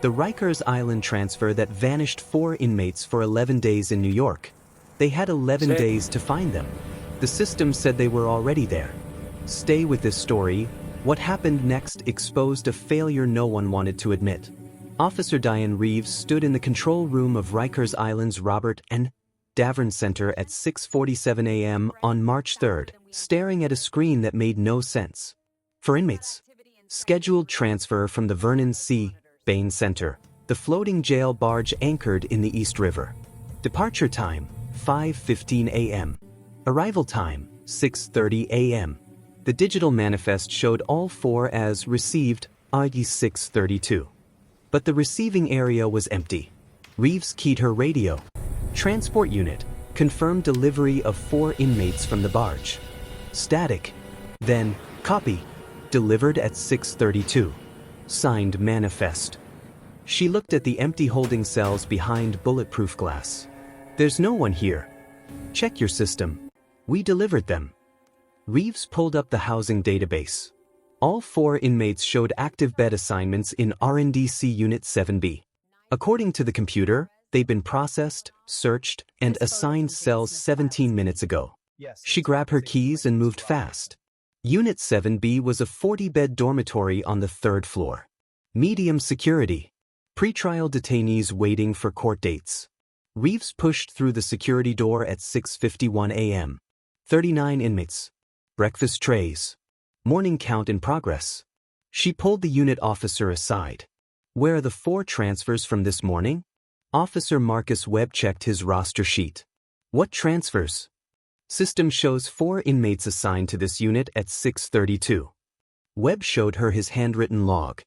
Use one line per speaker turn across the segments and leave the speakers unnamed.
The Rikers Island transfer that vanished 4 inmates for 11 days in New York. They had 11 days to find them. The system said they were already there. Stay with this story. What happened next exposed a failure no one wanted to admit. Officer Diane Reeves stood in the control room of Rikers Island's Robert N. Bain Center at 6:47 a.m. on March 3rd, staring at a screen that made no sense. For inmates, scheduled transfer from the Vernon Bain Center, the floating jail barge anchored in the East River. Departure time, 5:15 a.m. Arrival time, 6:30 a.m. The digital manifest showed all 4 as received, i.e. 6:32. But the receiving area was empty. Reeves keyed her radio. Transport unit, confirmed delivery of 4 inmates from the barge. Static. Then, copy. Delivered at 6:32. Signed manifest. She looked at the empty holding cells behind bulletproof glass. There's no one here. Check your system. We delivered them. Reeves pulled up the housing database. All 4 inmates showed active bed assignments in RNDC Unit 7B. According to the computer, they'd been processed, searched, and assigned cells 17 minutes ago. She grabbed her keys and moved fast. Unit 7B was a 40-bed dormitory on the 3rd floor. Medium security. Pretrial detainees waiting for court dates. Reeves pushed through the security door at 6:51 a.m. 39 inmates. Breakfast trays. Morning count in progress. She pulled the unit officer aside. Where are the 4 transfers from this morning? Officer Marcus Webb checked his roster sheet. What transfers? System shows 4 inmates assigned to this unit at 6:32. Webb showed her his handwritten log.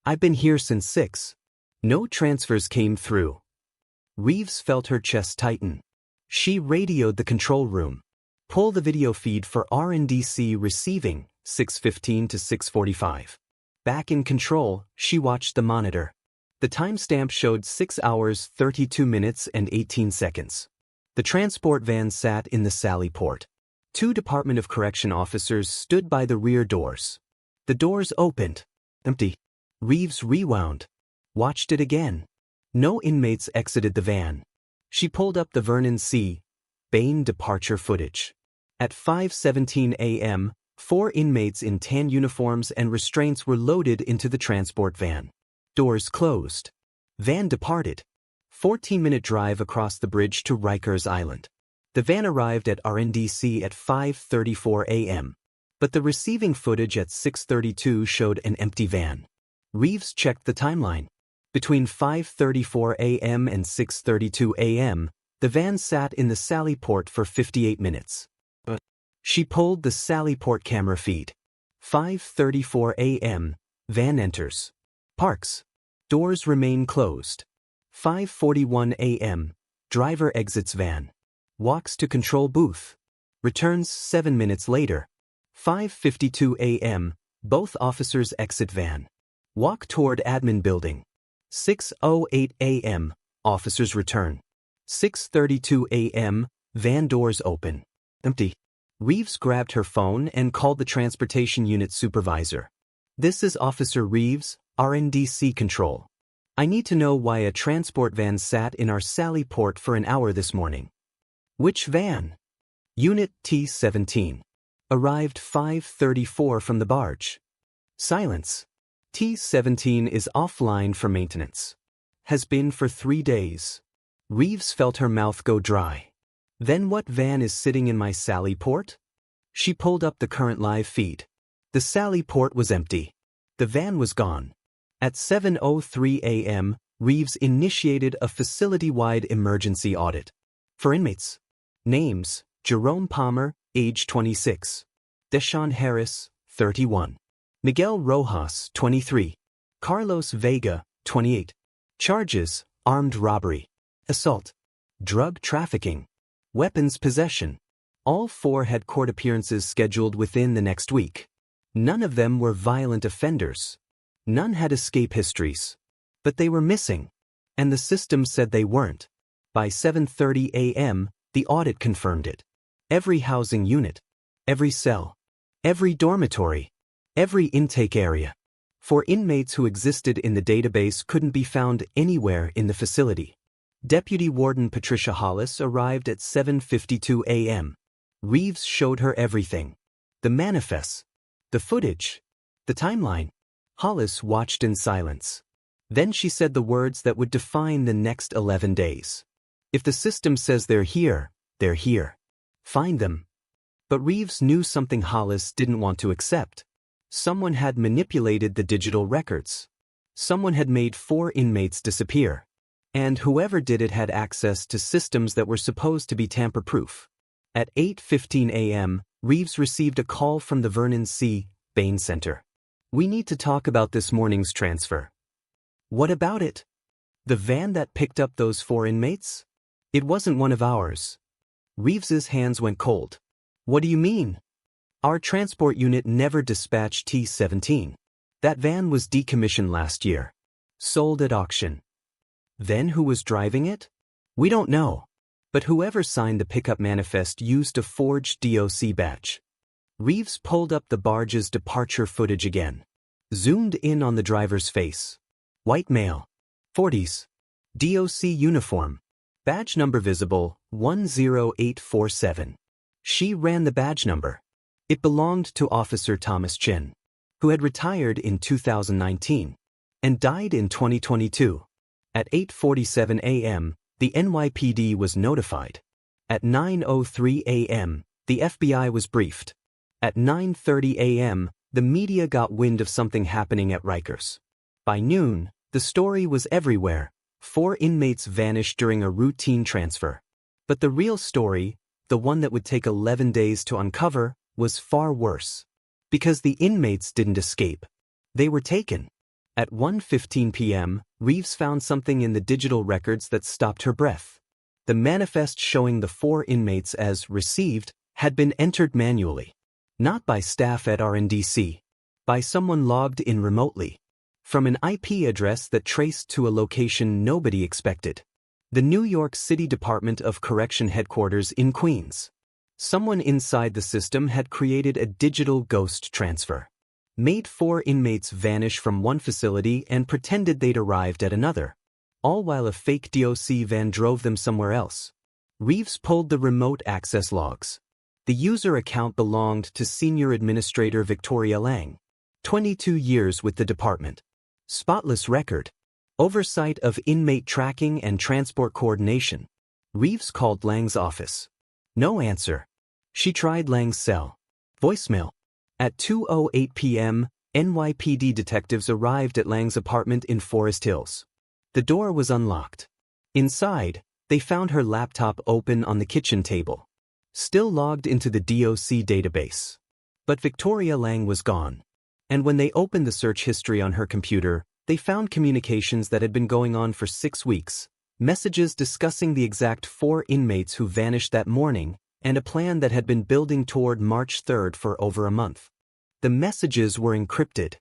I've been here since 6. No transfers came through. Reeves felt her chest tighten. She radioed the control room. Pull the video feed for RNDC receiving, 6:15 to 6:45. Back in control, she watched the monitor. The timestamp showed 6 hours 32 minutes and 18 seconds. The transport van sat in the Sally port. 2 Department of Correction officers stood by the rear doors. The doors opened. Empty. Reeves rewound. Watched it again. No inmates exited the van. She pulled up the Vernon Bain departure footage. At 5:17 a.m., 4 inmates in tan uniforms and restraints were loaded into the transport van. Doors closed. Van departed. 14-minute drive across the bridge to Rikers Island. The van arrived at RNDC at 5:34 a.m. But the receiving footage at 6:32 showed an empty van. Reeves checked the timeline. Between 5:34 a.m. and 6:32 a.m., the van sat in the Sally port for 58 minutes. She pulled the Sally port camera feed. 5:34 a.m., van enters. Parks. Doors remain closed. 5:41 a.m., driver exits van. Walks to control booth. Returns 7 minutes later. 5:52 a.m., both officers exit van. Walk toward admin building. 6:08 a.m., officers return. 6:32 a.m., van doors open. Empty. Reeves grabbed her phone and called the transportation unit supervisor. This is Officer Reeves, RNDC Control. I need to know why a transport van sat in our Sally port for an hour this morning. Which van? Unit T-17. Arrived 5:34 from the barge. Silence. T-17 is offline for maintenance. Has been for 3 days. Reeves felt her mouth go dry. Then what van is sitting in my Sally port? She pulled up the current live feed. The Sally port was empty. The van was gone. At 7:03 a.m., Reeves initiated a facility-wide emergency audit. For inmates. Names: Jerome Palmer, age 26. Deshaun Harris, 31. Miguel Rojas, 23. Carlos Vega, 28. Charges: armed robbery, assault, drug trafficking, weapons possession. All 4 had court appearances scheduled within the next week. None of them were violent offenders. None had escape histories. But they were missing. And the system said they weren't. By 7:30 a.m., the audit confirmed it. Every housing unit, every cell, every dormitory, every intake area. 4 inmates who existed in the database couldn't be found anywhere in the facility. Deputy Warden Patricia Hollis arrived at 7:52 a.m. Reeves showed her everything. The manifests, the footage, the timeline. Hollis watched in silence. Then she said the words that would define the next 11 days. If the system says they're here, they're here. Find them. But Reeves knew something Hollis didn't want to accept. Someone had manipulated the digital records. Someone had made 4 inmates disappear. And whoever did it had access to systems that were supposed to be tamper-proof. At 8:15 a.m., Reeves received a call from the Vernon Bain Center. "We need to talk about this morning's transfer." "What about it?" "The van that picked up those 4 inmates? It wasn't one of ours." Reeves's hands went cold. "What do you mean?" "Our transport unit never dispatched T-17. That van was decommissioned last year. Sold at auction." "Then who was driving it?" "We don't know. But whoever signed the pickup manifest used a forged DOC badge." Reeves pulled up the barge's departure footage again. Zoomed in on the driver's face. White male. 40s. DOC uniform. Badge number visible, 10847. She ran the badge number. It belonged to Officer Thomas Chin, who had retired in 2019 and died in 2022. At 8:47 a.m., the NYPD was notified. At 9:03 a.m., the FBI was briefed. At 9:30 a.m., the media got wind of something happening at Rikers. By noon, the story was everywhere. 4 inmates vanished during a routine transfer. But the real story, the one that would take 11 days to uncover, was far worse. Because the inmates didn't escape. They were taken. At 1:15 p.m., Reeves found something in the digital records that stopped her breath. The manifest showing the 4 inmates as received had been entered manually. Not by staff at RNDC. By someone logged in remotely. From an IP address that traced to a location nobody expected. The New York City Department of Correction headquarters in Queens. Someone inside the system had created a digital ghost transfer. Made 4 inmates vanish from one facility and pretended they'd arrived at another. All while a fake DOC van drove them somewhere else. Reeves pulled the remote access logs. The user account belonged to Senior Administrator Victoria Lang. 22 years with the department. Spotless record. Oversight of inmate tracking and transport coordination. Reeves called Lang's office. No answer. She tried Lang's cell. Voicemail. At 2:08 p.m., NYPD detectives arrived at Lang's apartment in Forest Hills. The door was unlocked. Inside, they found her laptop open on the kitchen table. Still logged into the DOC database. But Victoria Lang was gone. And when they opened the search history on her computer, they found communications that had been going on for 6 weeks, messages discussing the exact 4 inmates who vanished that morning, and a plan that had been building toward March 3rd for over a month. The messages were encrypted.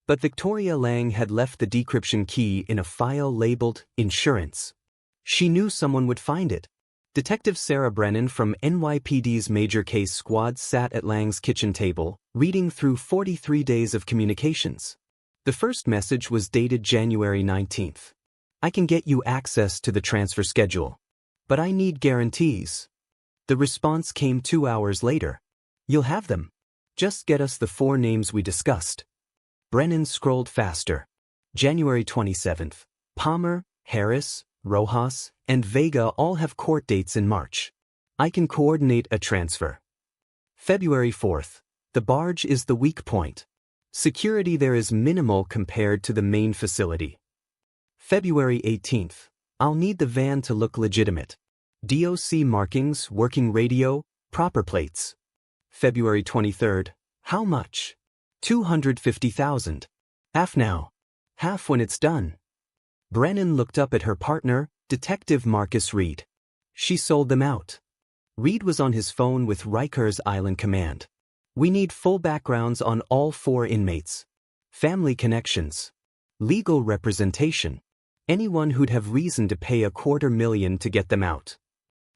But Victoria Lang had left the decryption key in a file labeled Insurance. She knew someone would find it. Detective Sarah Brennan from NYPD's Major Case Squad sat at Lang's kitchen table, reading through 43 days of communications. The first message was dated January 19th. "I can get you access to the transfer schedule. But I need guarantees." The response came 2 hours later. "You'll have them. Just get us the 4 names we discussed." Brennan scrolled faster. January 27th. Palmer, Harris, Rojas, and Vega all have court dates in March. I can coordinate a transfer. February 4th. The barge is the weak point. Security there is minimal compared to the main facility. February 18th. I'll need the van to look legitimate. DOC markings, working radio, proper plates. February 23rd. How much? 250,000. Half now. Half when it's done. Brennan looked up at her partner, Detective Marcus Reed. She sold them out. Reed was on his phone with Rikers Island Command. We need full backgrounds on all 4 inmates. Family connections. Legal representation. Anyone who'd have reason to pay $250,000 to get them out.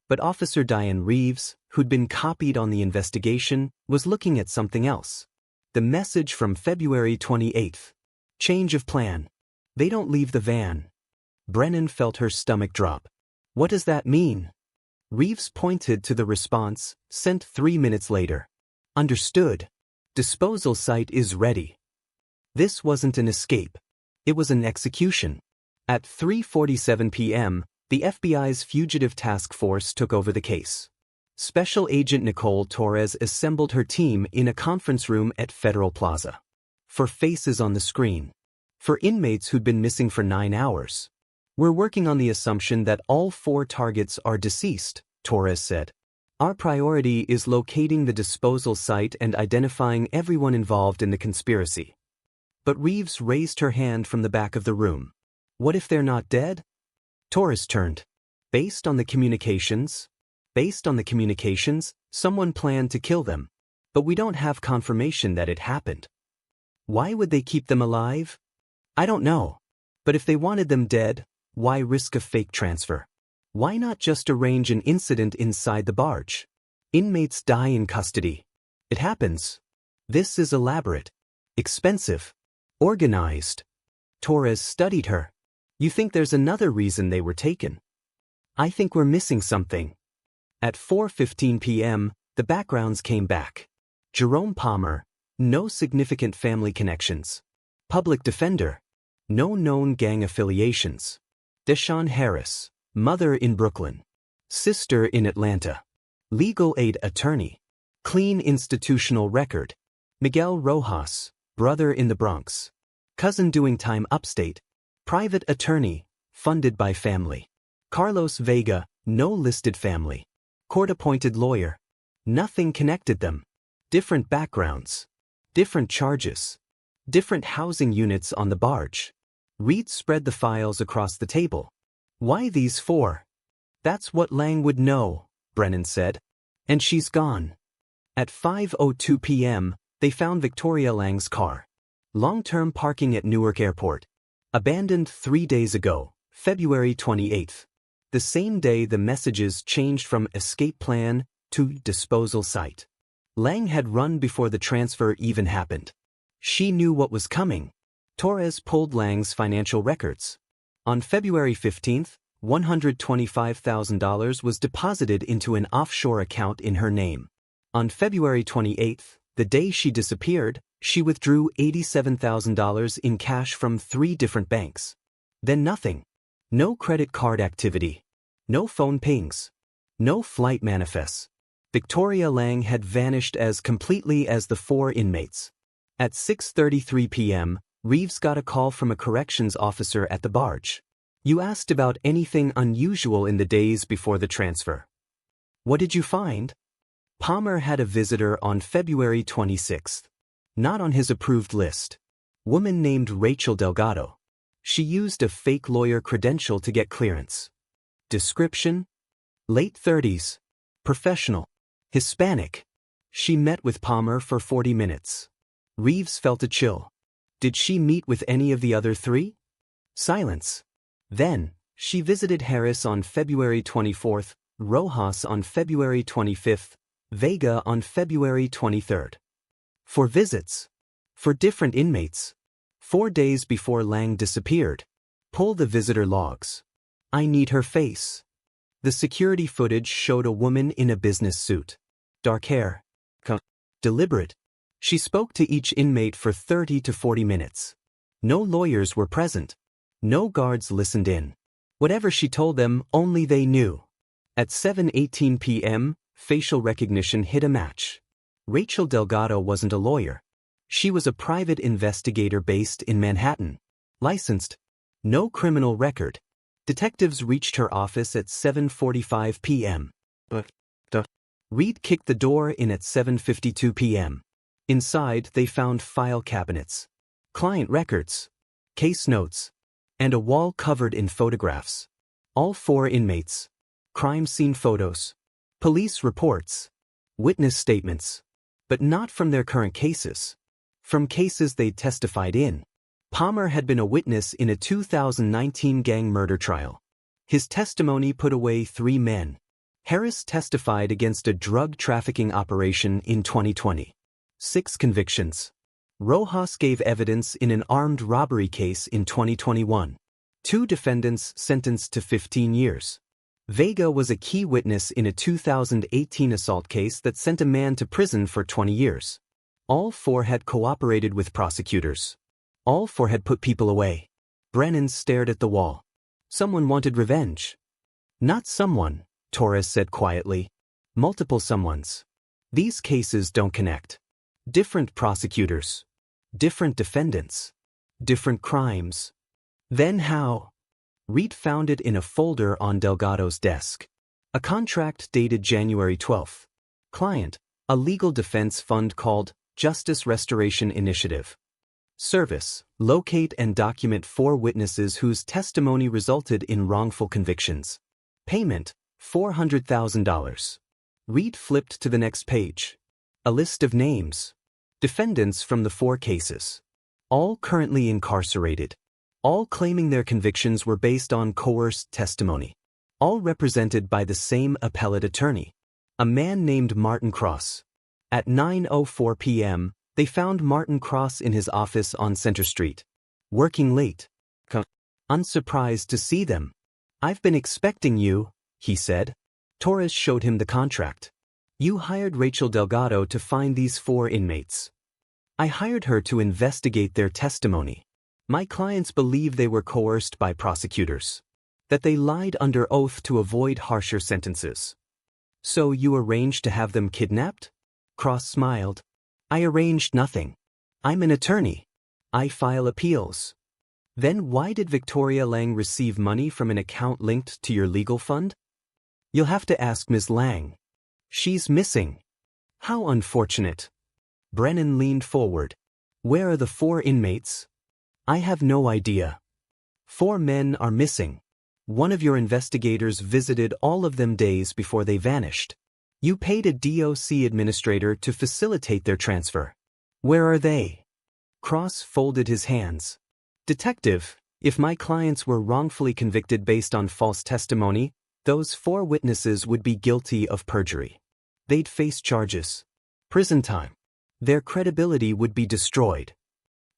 But Officer Diane Reeves, who'd been copied on the investigation, was looking at something else. The message from February 28th. Change of plan. They don't leave the van. Brennan felt her stomach drop. What does that mean? Reeves pointed to the response, sent 3 minutes later. Understood. Disposal site is ready. This wasn't an escape. It was an execution. At 3:47 p.m., the FBI's Fugitive Task Force took over the case. Special Agent Nicole Torres assembled her team in a conference room at Federal Plaza. For faces on the screen. For inmates who'd been missing for 9 hours. We're working on the assumption that all 4 targets are deceased, Torres said. Our priority is locating the disposal site and identifying everyone involved in the conspiracy. But Reeves raised her hand from the back of the room. What if they're not dead? Torres turned. Based on the communications, someone planned to kill them. But we don't have confirmation that it happened. Why would they keep them alive? I don't know. But if they wanted them dead, why risk a fake transfer? Why not just arrange an incident inside the barge? Inmates die in custody. It happens. This is elaborate. Expensive. Organized. Torres studied her. You think there's another reason they were taken? I think we're missing something. At 4:15 p.m., the backgrounds came back. Jerome Palmer, no significant family connections. Public defender, no known gang affiliations. Deshaun Harris, mother in Brooklyn. Sister in Atlanta. Legal aid attorney. Clean institutional record. Miguel Rojas, brother in the Bronx. Cousin doing time upstate. Private attorney, funded by family. Carlos Vega, no listed family. Court-appointed lawyer. Nothing connected them. Different backgrounds. Different charges. Different housing units on the barge. Reed spread the files across the table. Why these 4? That's what Lang would know, Brennan said. And she's gone. At 5:02 p.m., they found Victoria Lang's car. Long-term parking at Newark Airport. Abandoned 3 days ago, February 28th. The same day the messages changed from escape plan to disposal site. Lang had run before the transfer even happened. She knew what was coming. Torres pulled Lang's financial records. On February 15th, $125,000 was deposited into an offshore account in her name. On February 28th, the day she disappeared, she withdrew $87,000 in cash from 3 different banks. Then nothing. No credit card activity. No phone pings. No flight manifests. Victoria Lang had vanished as completely as the 4 inmates. At 6:33 p.m., Reeves got a call from a corrections officer at the barge. You asked about anything unusual in the days before the transfer. What did you find? Palmer had a visitor on February 26th. Not on his approved list. Woman named Rachel Delgado. She used a fake lawyer credential to get clearance. Description? Late 30s. Professional. Hispanic. She met with Palmer for 40 minutes. Reeves felt a chill. Did she meet with any of the other 3? Silence. Then, she visited Harris on February 24th, Rojas on February 25th, Vega on February 23rd. 4 visits. For different inmates. 4 days before Lang disappeared. Pull the visitor logs. I need her face. The security footage showed a woman in a business suit. Dark hair. Deliberate. She spoke to each inmate for 30 to 40 minutes. No lawyers were present. No guards listened in. Whatever she told them, only they knew. At 7:18 p.m., facial recognition hit a match. Rachel Delgado wasn't a lawyer. She was a private investigator based in Manhattan. Licensed. No criminal record. Detectives reached her office at 7:45 p.m. Reed kicked the door in at 7:52 p.m. Inside, they found file cabinets, client records, case notes, and a wall covered in photographs. All 4 inmates. Crime scene photos. Police reports. Witness statements. But not from their current cases. From cases they testified in. Palmer had been a witness in a 2019 gang murder trial. His testimony put away 3 men. Harris testified against a drug trafficking operation in 2020. 6 convictions. Rojas gave evidence in an armed robbery case in 2021. 2 defendants sentenced to 15 years. Vega was a key witness in a 2018 assault case that sent a man to prison for 20 years. All 4 had cooperated with prosecutors. All 4 had put people away. Brennan stared at the wall. Someone wanted revenge. Not someone, Torres said quietly. Multiple someones. These cases don't connect. Different prosecutors. Different defendants. Different crimes. Then how? Reed found it in a folder on Delgado's desk. A contract dated January 12. Client, a legal defense fund called Justice Restoration Initiative. Service, locate and document 4 witnesses whose testimony resulted in wrongful convictions. Payment, $400,000. Reed flipped to the next page. A list of names. Defendants from the 4 cases. All currently incarcerated. All claiming their convictions were based on coerced testimony. All represented by the same appellate attorney. A man named Martin Cross. At 9:04 p.m., they found Martin Cross in his office on Center Street. Working late. Unsurprised to see them. I've been expecting you, he said. Torres showed him the contract. You hired Rachel Delgado to find these 4 inmates. I hired her to investigate their testimony. My clients believe they were coerced by prosecutors. That they lied under oath to avoid harsher sentences. So you arranged to have them kidnapped? Cross smiled. I arranged nothing. I'm an attorney. I file appeals. Then why did Victoria Lang receive money from an account linked to your legal fund? You'll have to ask Ms. Lang. She's missing. How unfortunate. Brennan leaned forward. Where are the 4 inmates? I have no idea. 4 men are missing. One of your investigators visited all of them days before they vanished. You paid a DOC administrator to facilitate their transfer. Where are they? Cross folded his hands. Detective, if my clients were wrongfully convicted based on false testimony, those 4 witnesses would be guilty of perjury. They'd face charges. Prison time. Their credibility would be destroyed.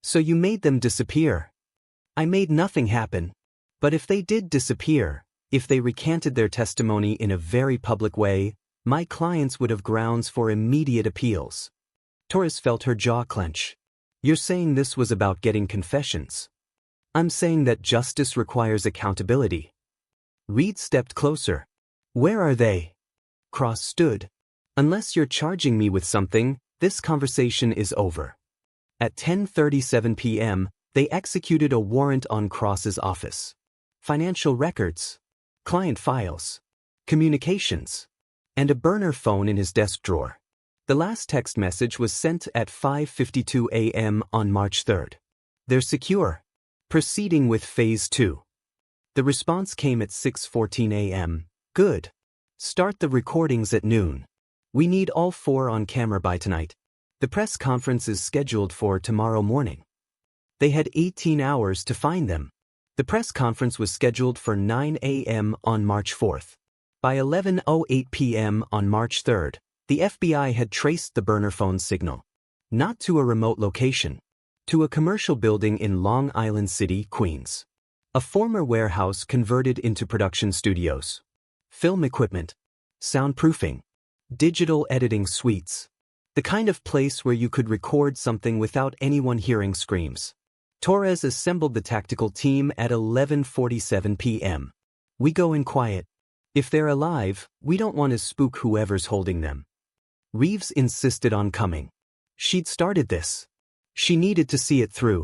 So you made them disappear. I made nothing happen. But if they did disappear, if they recanted their testimony in a very public way, my clients would have grounds for immediate appeals. Torres felt her jaw clench. You're saying this was about getting confessions. I'm saying that justice requires accountability. Reed stepped closer. Where are they? Cross stood. Unless you're charging me with something, this conversation is over. At 10:37 p.m., they executed a warrant on Cross's office. Financial records, client files, communications, and a burner phone in his desk drawer. The last text message was sent at 5:52 a.m. on March 3rd. They're secure. Proceeding with Phase 2. The response came at 6:14 a.m. Good. Start the recordings at noon. We need all 4 on camera by tonight. The press conference is scheduled for tomorrow morning. They had 18 hours to find them. The press conference was scheduled for 9 a.m. on March 4th. By 11:08 p.m. on March 3rd, the FBI had traced the burner phone signal. Not to a remote location. To a commercial building in Long Island City, Queens. A former warehouse converted into production studios. Film equipment. Soundproofing. Digital editing suites. The kind of place where you could record something without anyone hearing screams. Torres assembled the tactical team at 11:47 p.m. We go in quiet. If they're alive, we don't want to spook whoever's holding them. Reeves insisted on coming. She'd started this. She needed to see it through.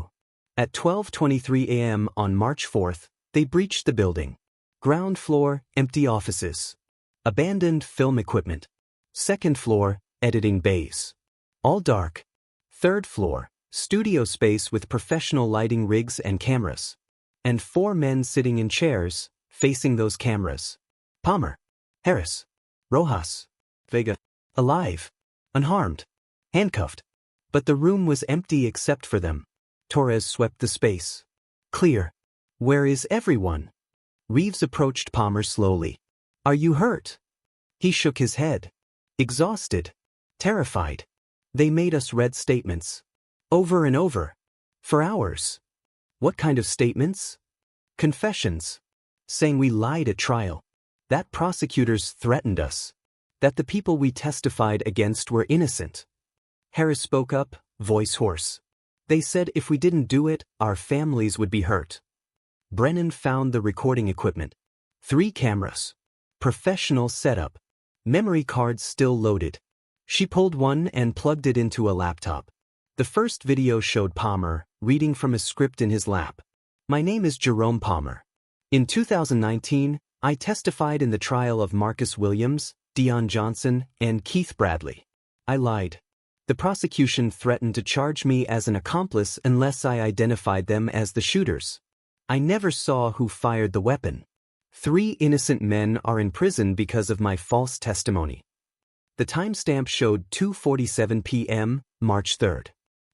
At 12:23 a.m. on March 4th, they breached the building. Ground floor, empty offices. Abandoned film equipment. Second floor, editing bays. All dark. Third floor, studio space with professional lighting rigs and cameras. And 4 men sitting in chairs, facing those cameras. Palmer, Harris, Rojas, Vega. Alive. Unharmed. Handcuffed. But the room was empty except for them. Torres swept the space. Clear. Where is everyone? Reeves approached Palmer slowly. Are you hurt? He shook his head. Exhausted. Terrified. They made us read statements. Over and over. For hours. What kind of statements? Confessions. Saying we lied at trial. That prosecutors threatened us. That the people we testified against were innocent. Harris spoke up, voice hoarse. They said if we didn't do it, our families would be hurt. Brennan found the recording equipment. 3 cameras. Professional setup. Memory cards still loaded. She pulled one and plugged it into a laptop. The first video showed Palmer, reading from a script in his lap. My name is Jerome Palmer. In 2019, I testified in the trial of Marcus Williams, Dion Johnson, and Keith Bradley. I lied. The prosecution threatened to charge me as an accomplice unless I identified them as the shooters. I never saw who fired the weapon. 3 innocent men are in prison because of my false testimony. The timestamp showed 2:47 p.m., March 3rd.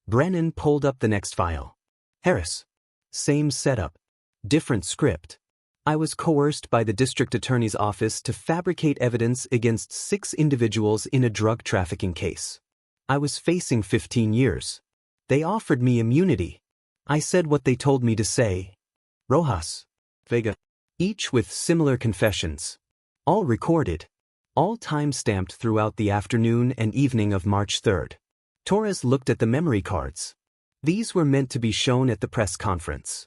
Brennan pulled up the next file. Harris. Same setup. Different script. I was coerced by the district attorney's office to fabricate evidence against 6 individuals in a drug trafficking case. I was facing 15 years. They offered me immunity. I said what they told me to say. Rojas. Vega. Each with similar confessions. All recorded. All time-stamped throughout the afternoon and evening of March 3rd. Torres looked at the memory cards. These were meant to be shown at the press conference.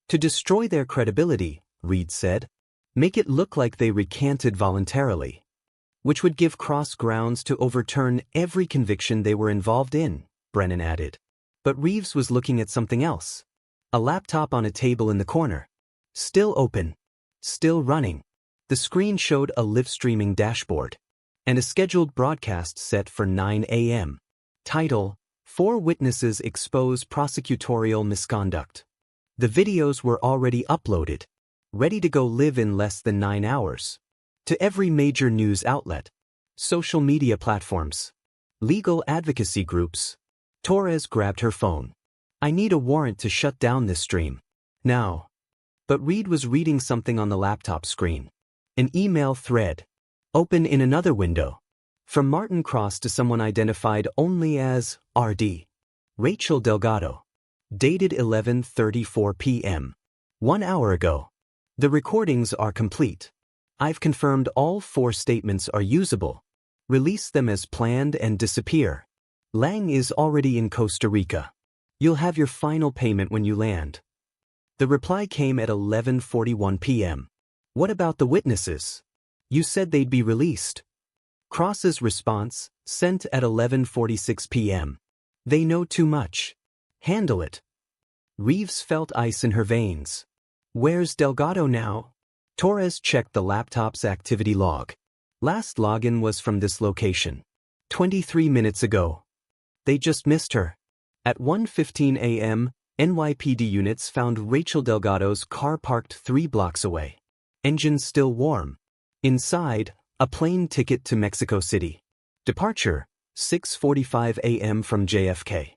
To destroy their credibility, Reed said. Make it look like they recanted voluntarily. Which would give cross grounds to overturn every conviction they were involved in, Brennan added. But Reeves was looking at something else. A laptop on a table in the corner. Still open. Still running. The screen showed a live-streaming dashboard. And a scheduled broadcast set for 9 a.m. Title: 4 Witnesses Expose Prosecutorial Misconduct. The videos were already uploaded. Ready to go live in less than 9 hours. To every major news outlet. Social media platforms. Legal advocacy groups. Torres grabbed her phone. I need a warrant to shut down this stream. Now. But Reed was reading something on the laptop screen. An email thread. Open in another window. From Martin Cross to someone identified only as RD. Rachel Delgado. Dated 11:34 p.m. 1 hour ago. The recordings are complete. I've confirmed all 4 statements are usable. Release them as planned and disappear. Lang is already in Costa Rica. You'll have your final payment when you land. The reply came at 11:41 p.m. What about the witnesses? You said they'd be released. Cross's response, sent at 11:46 p.m. They know too much. Handle it. Reeves felt ice in her veins. Where's Delgado now? Torres checked the laptop's activity log. Last login was from this location. 23 minutes ago. They just missed her. At 1:15 a.m., NYPD units found Rachel Delgado's car parked 3 blocks away. Engine still warm. Inside, a plane ticket to Mexico City. Departure, 6:45 a.m. from JFK.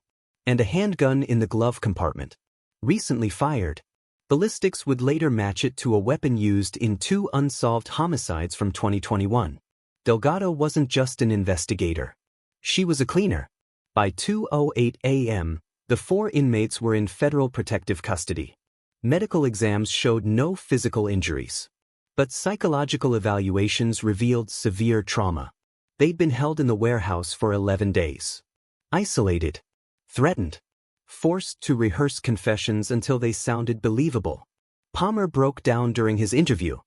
And a handgun in the glove compartment. Recently fired. Ballistics would later match it to a weapon used in 2 unsolved homicides from 2021. Delgado wasn't just an investigator. She was a cleaner. By 2:08 a.m., the 4 inmates were in federal protective custody. Medical exams showed no physical injuries. But psychological evaluations revealed severe trauma. They'd been held in the warehouse for 11 days. Isolated. Threatened. Forced to rehearse confessions until they sounded believable. Palmer broke down during his interview.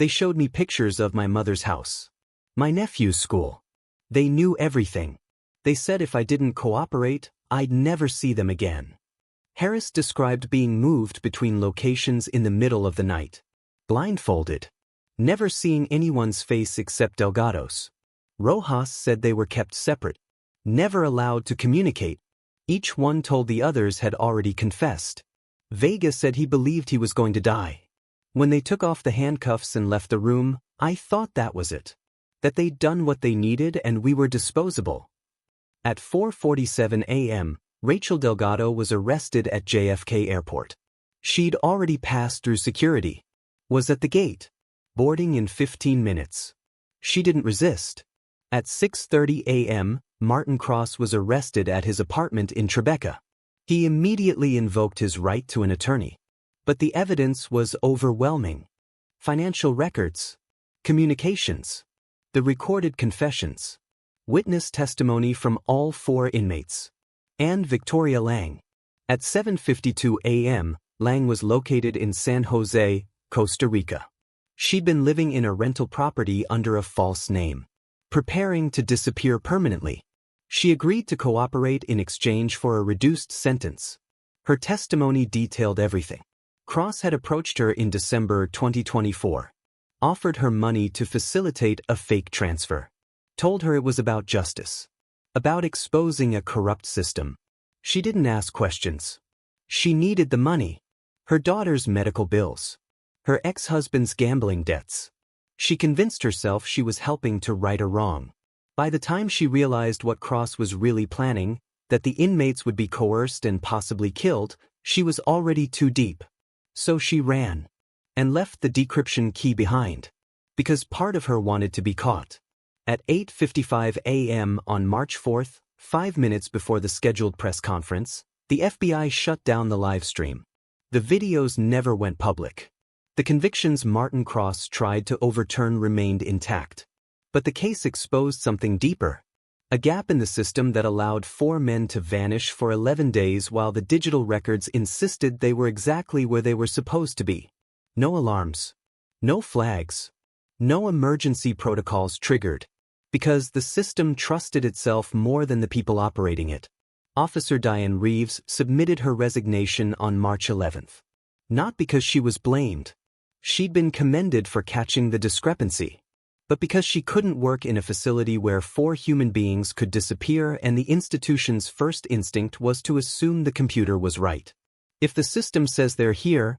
They showed me pictures of my mother's house. My nephew's school. They knew everything. They said if I didn't cooperate, I'd never see them again. Harris described being moved between locations in the middle of the night. Blindfolded. Never seeing anyone's face except Delgado's. Rojas said they were kept separate. Never allowed to communicate. Each one told the others had already confessed. Vega said he believed he was going to die. When they took off the handcuffs and left the room, I thought that was it. That they'd done what they needed and we were disposable. At 4:47 a.m., Rachel Delgado was arrested at JFK Airport. She'd already passed through security. Was at the gate. Boarding in 15 minutes. She didn't resist. At 6:30 a.m., Martin Cross was arrested at his apartment in Tribeca. He immediately invoked his right to an attorney. But the evidence was overwhelming. Financial records, communications, the recorded confessions, witness testimony from all 4 inmates, and Victoria Lang. At 7:52 a.m., Lang was located in San Jose, Costa Rica. She'd been living in a rental property under a false name, preparing to disappear permanently. She agreed to cooperate in exchange for a reduced sentence. Her testimony detailed everything. Cross had approached her in December 2024, offered her money to facilitate a fake transfer, told her it was about justice, about exposing a corrupt system. She didn't ask questions. She needed the money. Her daughter's medical bills, her ex-husband's gambling debts. She convinced herself she was helping to right a wrong. By the time she realized what Cross was really planning, that the inmates would be coerced and possibly killed, she was already too deep. So she ran and left the decryption key behind, because part of her wanted to be caught. At 8:55 a.m. on March 4, 5 minutes before the scheduled press conference, the FBI shut down the live stream. The videos never went public. The convictions Martin Cross tried to overturn remained intact. But the case exposed something deeper. A gap in the system that allowed 4 men to vanish for 11 days while the digital records insisted they were exactly where they were supposed to be. No alarms. No flags. No emergency protocols triggered. Because the system trusted itself more than the people operating it. Officer Diane Reeves submitted her resignation on March 11th. Not because she was blamed. She'd been commended for catching the discrepancy. But because she couldn't work in a facility where 4 human beings could disappear and the institution's first instinct was to assume the computer was right. If the system says they're here,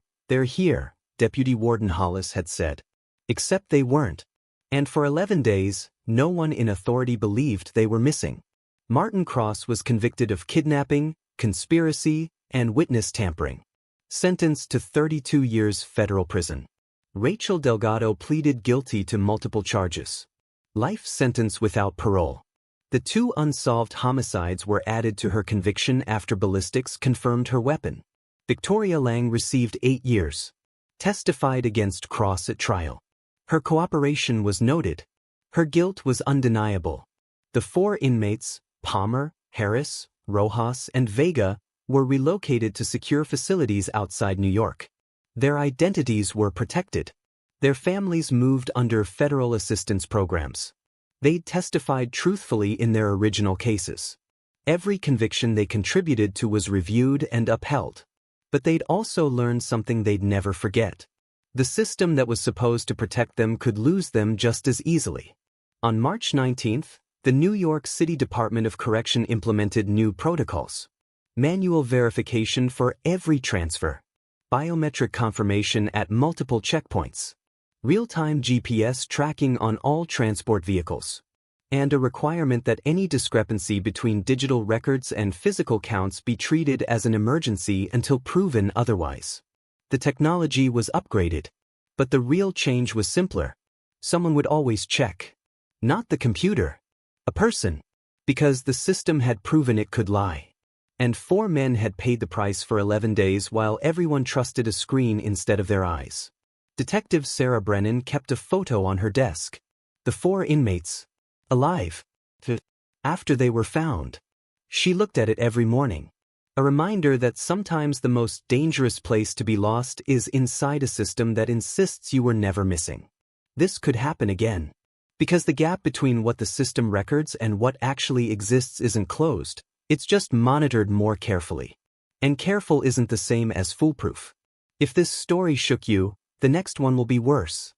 Deputy Warden Hollis had said. Except they weren't. And for 11 days, no one in authority believed they were missing. Martin Cross was convicted of kidnapping, conspiracy, and witness tampering. Sentenced to 32 years federal prison. Rachel Delgado pleaded guilty to multiple charges. Life sentence without parole. The 2 unsolved homicides were added to her conviction after ballistics confirmed her weapon. Victoria Lang received 8 years. Testified against Cross at trial. Her cooperation was noted. Her guilt was undeniable. The 4 inmates, Palmer, Harris, Rojas, and Vega, were relocated to secure facilities outside New York. Their identities were protected. Their families moved under federal assistance programs. They'd testified truthfully in their original cases. Every conviction they contributed to was reviewed and upheld. But they'd also learned something they'd never forget. The system that was supposed to protect them could lose them just as easily. On March 19th, the New York City Department of Correction implemented new protocols. Manual verification for every transfer. Biometric confirmation at multiple checkpoints. Real-time GPS tracking on all transport vehicles. And a requirement that any discrepancy between digital records and physical counts be treated as an emergency until proven otherwise. The technology was upgraded. But the real change was simpler. Someone would always check. Not the computer. A person. Because the system had proven it could lie. And 4 men had paid the price for 11 days while everyone trusted a screen instead of their eyes. Detective Sarah Brennan kept a photo on her desk. The 4 inmates. Alive. After they were found. She looked at it every morning. A reminder that sometimes the most dangerous place to be lost is inside a system that insists you were never missing. This could happen again. Because the gap between what the system records and what actually exists isn't closed. It's just monitored more carefully. And careful isn't the same as foolproof. If this story shook you, the next one will be worse.